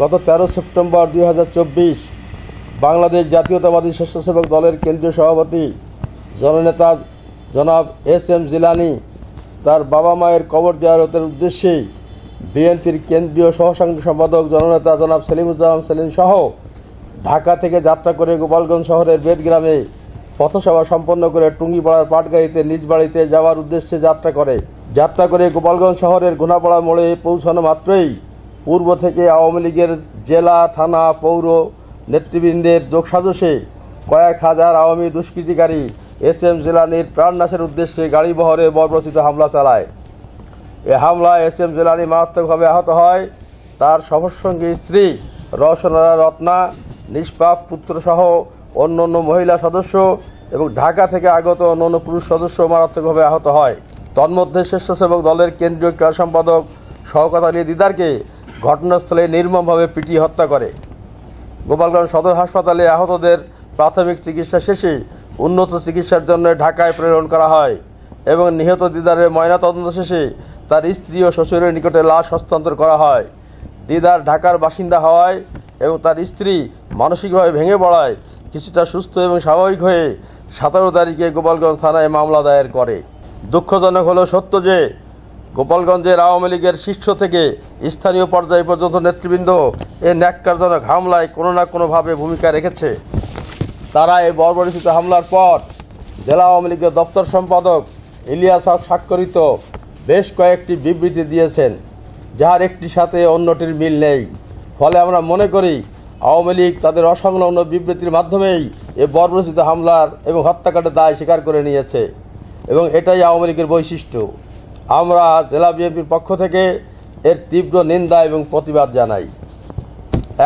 গত 13 সেপ্টেম্বর 2024 বাংলাদেশ জাতীয়তাবাদী স্বেচ্ছাসেবক দলের কেন্দ্রীয় সভাপতি জননেতা জনাব এস.এম. জিলানী তার বাবা মায়ের কবর জিয়ারতের উদ্দেশ্যে বিএনপির কেন্দ্রীয় সহ-সম্পাদক জননেতা জনাব সেলিমুজ্জামান সেলিম সহ ঢাকা থেকে যাত্রা করে গোপালগঞ্জ শহরের বেদগ্রামে পথসভা সম্পন্ন করে টুঙ্গিপাড়ার পাটগাড়িতে নিজ বাড়িতে যাওয়ার উদ্দেশ্যে যাত্রা করে গোপালগঞ্জ শহরের ঘোনাপাড়া মোড়ে পৌঁছানো মাত্রই পূর্ব থেকে আওয়ামী লীগের জেলা, থানা, পৌর নেতৃবৃন্দের যোগসাজশে কয়েক হাজার আওয়ামী দুষ্কৃতিকারী এস.এম. জিলানীর প্রাণনাশের উদ্দেশ্যে গাড়িবহরে বর্বরচিত হামলা চালায়। এ হামলায় এস.এম. জিলানী মারাত্মকভাবে আহত হয়। তার সফরসঙ্গী স্ত্রী রওশনারা রত্না, নিষ্পাপ পুত্রসহ অন্যান্য মহিলা সদস্য এবং ঢাকা থেকে আগত অন্যান্য পুরুষ সদস্য মারাত্মকভাবে আহত হয়। তন্মধ্যে স্বেচ্ছাসেবক দলের কেন্দ্রীয় ক্রীড়া সম্পাদক শওকত আলী দিদারকে ঘটনাস্থলে নির্মমভাবে পিটিয়ে হত্যা করে। গোপালগঞ্জ সদর হাসপাতালে আহতদের প্রাথমিক চিকিৎসা শেষে উন্নত চিকিৎসার জন্য ঢাকায় প্রেরণ করা হয় এবং নিহত দিদারের ময়নাতদন্ত শেষে তার স্ত্রী ও শ্বশুরের নিকটে লাশ হস্তান্তর করা হয়। দিদার ঢাকার বাসিন্দা হওয়ায় এবং তার স্ত্রী মানসিকভাবে ভেঙে পড়ায় কিছুটা সুস্থ এবং স্বাভাবিক হয়ে 17 তারিখে গোপালগঞ্জ থানায় মামলা দায়ের করে। দুঃখজনক হলো সত্য যে গোপালগঞ্জের আওয়ামী লীগের শীর্ষ থেকে স্থানীয় পর্যায় পর্যন্ত নেতৃবৃন্দ এই ন্যাক্কারজনক হামলায় কোনো না কোনোভাবে ভূমিকা রেখেছে। তারা এই বর্বরচিত হামলার পর জেলা আওয়ামী লীগের দপ্তর সম্পাদক ইলিয়াস হক স্বাক্ষরিত বেশ কয়েকটি বিবৃতি দিয়েছেন, যার একটির সাথে অন্যটির মিল নেই। ফলে আমরা মনে করি আওয়ামী লীগ তাদের অসংলগ্ন বিবৃতির মাধ্যমেই এই বর্বরচিত হামলার এবং হত্যাকাণ্ডের দায় স্বীকার করে নিয়েছে এবং এটাই আওয়ামী লীগের বৈশিষ্ট্য। আমরা জেলা বিএনপির পক্ষ থেকে এর তীব্র নিন্দা এবং প্রতিবাদ জানাই।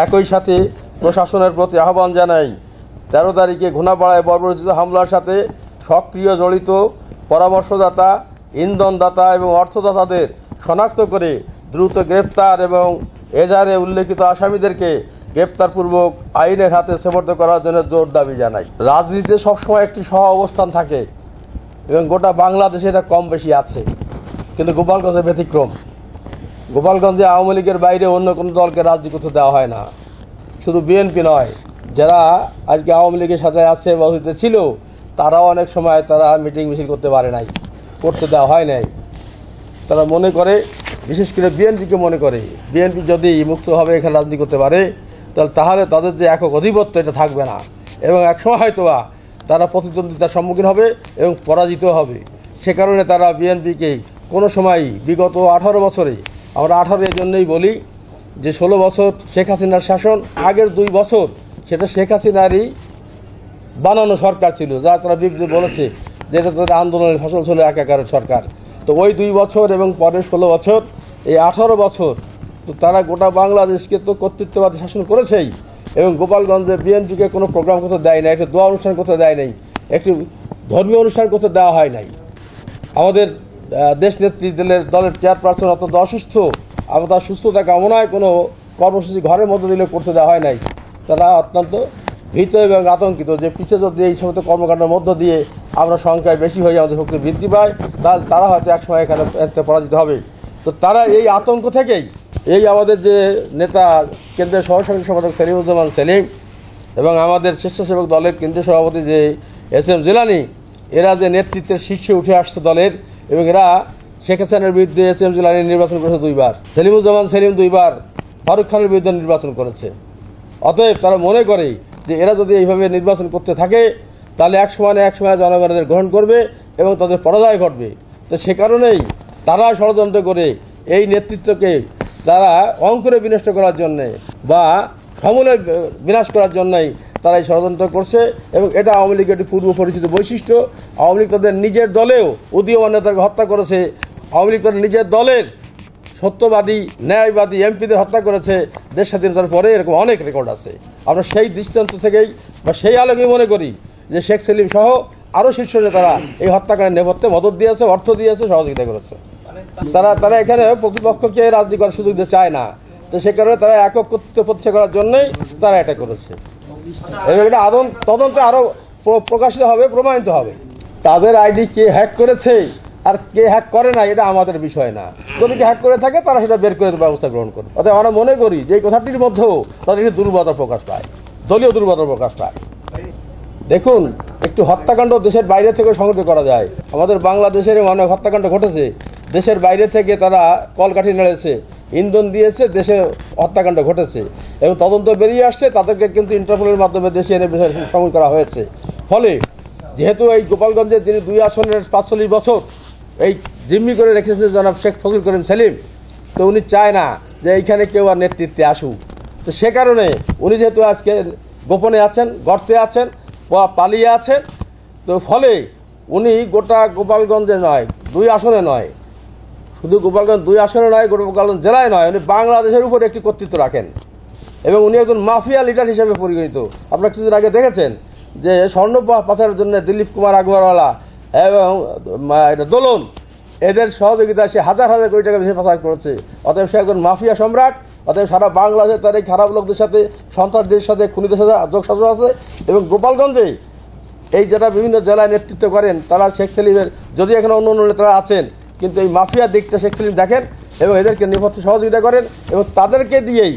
একই সাথে প্রশাসনের প্রতি আহ্বান জানাই 13 তারিখে ঘোনাপাড়ায় বর্বরচিত হামলার সাথে সক্রিয় জড়িত পরামর্শদাতা, ইন্ধনদাতা এবং অর্থদাতাদের শনাক্ত করে দ্রুত গ্রেপ্তার এবং এজাহারে উল্লেখিত আসামিদেরকে গ্রেপ্তারপূর্বক আইনের হাতে সোপর্দ করার জন্য জোর দাবি জানাই। রাজনীতিতে সবসময় একটি সহ অবস্থান থাকে এবং গোটা বাংলাদেশে এটা কম বেশি আছে, কিন্তু গোপালগঞ্জের ব্যতিক্রম। গোপালগঞ্জে আওয়ামী লীগের বাইরে অন্য কোনো দলকে রাজনীতি করতে দেওয়া হয় না। শুধু বিএনপি নয়, যারা আজকে আওয়ামী লীগের সাথে আছে বা হইতে ছিল, তারাও অনেক সময় তারা মিটিং মিছিল করতে পারে নাই, করতে দেওয়া হয় নাই। তারা মনে করে, বিশেষ করে বিএনপিকে মনে করে, বিএনপি যদি মুক্তভাবে এখানে রাজনীতি করতে পারে তাহলে তাদের যে একক আধিপত্য এটা থাকবে না এবং একসময় হয়তোবা তারা প্রতিদ্বন্দ্বিতার সম্মুখীন হবে এবং পরাজিত হবে। সে কারণে তারা বিএনপিকে কোনো সময়ই বিগত 18 বছরে, আমরা 18 এর জন্যই বলি যে 16 বছর শেখ হাসিনার শাসন, আগের 2 বছর সেটা শেখ হাসিনারই বানানো সরকার ছিল, যা তারা বিবৃতি বলেছে যে এটা তাদের আন্দোলনের ফসল ছিল একাকারের সরকার। তো ওই 2 বছর এবং পরের 16 বছর, এই 18 বছর তো তারা গোটা বাংলাদেশকে তো কর্তৃত্ববাদী শাসন করেছেই এবং গোপালগঞ্জে বিএনপিকে কোনো প্রোগ্রাম করতে দেয় নাই, একটি দোয়া অনুষ্ঠান করতে দেয় নাই, একটি ধর্মীয় অনুষ্ঠান করতে দেওয়া হয় নাই। আমাদের দেশনেত্রী দলের চেয়ারপারসন অত্যন্ত অসুস্থ, এবং তার সুস্থতা কামনায় কোনো কর্মসূচি ঘরের মধ্যে দিলে করতে দেওয়া হয় নাই। তারা অত্যন্ত ভীত এবং আতঙ্কিত যে পিছিয়ে যদি এই সমস্ত কর্মকাণ্ডের মধ্য দিয়ে আমরা সংখ্যায় বেশি হয়ে আমাদের শক্তি বৃদ্ধি পায়, তাহলে তারা হয়তো একসময় এখানে পরাজিত হবে। তো তারা এই আতঙ্ক থেকেই এই আমাদের যে নেতা কেন্দ্রীয় সহসাংগঠনিক সম্পাদক সেলিমুজ্জামান সেলিম এবং আমাদের স্বেচ্ছাসেবক দলের কেন্দ্রীয় সভাপতি যে এস.এম. জিলানী, এরা যে নেতৃত্বের শীর্ষে উঠে আসছে দলের, এবং এরা শেখ হাসিনার বিরুদ্ধে এস.এম. জিলানী নির্বাচন করেছে 2 বার, সেলিমুজ্জামান সেলিম 2 বার ফারুক খানের বিরুদ্ধে নির্বাচন করেছে। অতএব তারা মনে করে যে এরা যদি এইভাবে নির্বাচন করতে থাকে তাহলে এক সময় জনগণের গ্রহণ করবে এবং তাদের পরাজয় ঘটবে। তো সে কারণেই তারা ষড়যন্ত্র করে এই নেতৃত্বকে তারা অঙ্কুরে বিনষ্ট করার জন্যে বা সমূলে বিনাশ করার জন্যই তারা এই ষড়যন্ত্র করছে এবং এটা আওয়ামী লীগের একটি পূর্ব পরিচিত বৈশিষ্ট্য। আওয়ামী লীগ তাদের নিজের দলেও উদীয়মান নেতাকে হত্যা করেছে, আওয়ামী লীগ তাদের নিজের দলের সত্যবাদী, ন্যায়বাদী এমপিদের হত্যা করেছে। দেশ স্বাধীনতার পরে এরকম অনেক রেকর্ড আছে। আমরা সেই দৃষ্টান্ত থেকেই বা সেই আলোকেই মনে করি যে শেখ সেলিম সহ আরও শীর্ষ নেতারা এই হত্যাকাণ্ডের নেপথ্যে মদত দিয়েছে, অর্থ দিয়েছে, সহযোগিতা করেছে। তারা এখানে প্রতিপক্ষকে রাজনীতি করার সুযোগ দিতে চায় না। তো সে কারণে তারা একক কর্তৃত্ব প্রতিষ্ঠা করার জন্যই তারা এটা করেছে এবং এটা তদন্তে আরও প্রকাশিত হবে, প্রমাণিত হবে। তাদের আইডি কে হ্যাক করেছে আর কে হ্যাক করে না এটা আমাদের বিষয় না। যদি কে হ্যাক করে থাকে তারা সেটা বের করে ব্যবস্থা গ্রহণ করে। অতএব আমরা মনে করি যে এই কথাটির মধ্যেও তাদের একটি দুর্বলতা প্রকাশ পায়, দলীয় দুর্বলতা প্রকাশ পায়। দেখুন, একটু হত্যাকাণ্ড দেশের বাইরে থেকে সংগঠিত করা যায়। আমাদের বাংলাদেশের অনেক হত্যাকাণ্ড ঘটেছে, দেশের বাইরে থেকে তারা কলকাঠি নেড়েছে, ইন্ধন দিয়েছে, দেশে হত্যাকাণ্ড ঘটেছে এবং তদন্ত বেরিয়ে আসছে, তাদেরকে কিন্তু ইন্টারপোলের মাধ্যমে দেশে এনে বিষয় সমন করা হয়েছে। ফলে যেহেতু এই গোপালগঞ্জে তিনি 2 আসনের 45 বছর এই জিম্মি করে রেখেছে জনাব শেখ ফজলুল করিম সেলিম, তো উনি চায় না যে এইখানে কেউ আর নেতৃত্বে আসুক। তো সে কারণে উনি যেহেতু আজকে গোপনে আছেন, গর্তে আছেন, পালিয়ে আছেন, তো ফলে উনি গোটা গোপালগঞ্জে নয়, 2 আসনে নয়, শুধু গোপালগঞ্জ 2 আসনে নয়, গোপালগঞ্জ জেলায় নয়, উনি বাংলাদেশের উপরে একটি কর্তৃত্ব রাখেন এবং উনি একজন মাফিয়া লিডার হিসেবে পরিগণিত। আপনারা কিছুদিন আগে দেখেছেন যে স্বর্ণ পাচারের জন্য দিলীপ কুমার আগরওয়ালা এবং দোলন এদের সহযোগিতায় সে হাজার হাজার কোটি টাকা বেশি পাচার করেছে। অতএব সে একজন মাফিয়া সম্রাট। অতএব সারা বাংলাদেশে তার এই খারাপ লোকদের সাথে, সন্ত্রাসীদের সাথে, খুনিদের সাথে যোগসাজশ আছে এবং গোপালগঞ্জে এই যারা বিভিন্ন জেলায় নেতৃত্ব করেন তারা শেখ সেলিমের, যদি এখানে অন্য অন্য নেতারা আছেন, কিন্তু এই মাফিয়ার দিকটা শেখ সেলিম দেখেন এবং এদেরকে নেপথ্যে সহযোগিতা করেন এবং তাদেরকে দিয়েই,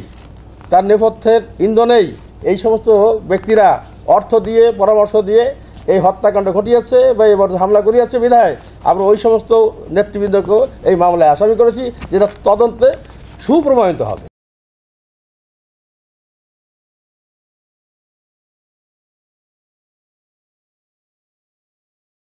তার নেপথ্যের ইন্ধনেই এই সমস্ত ব্যক্তিরা অর্থ দিয়ে, পরামর্শ দিয়ে এই হত্যাকাণ্ড ঘটিয়েছে বা এবার হামলা করিয়েছে। বিধায় আমরা ওই সমস্ত নেতৃবৃন্দকেও এই মামলায় আসামি করেছি, যেটা তদন্তে সুপ্রমাণিত হবে।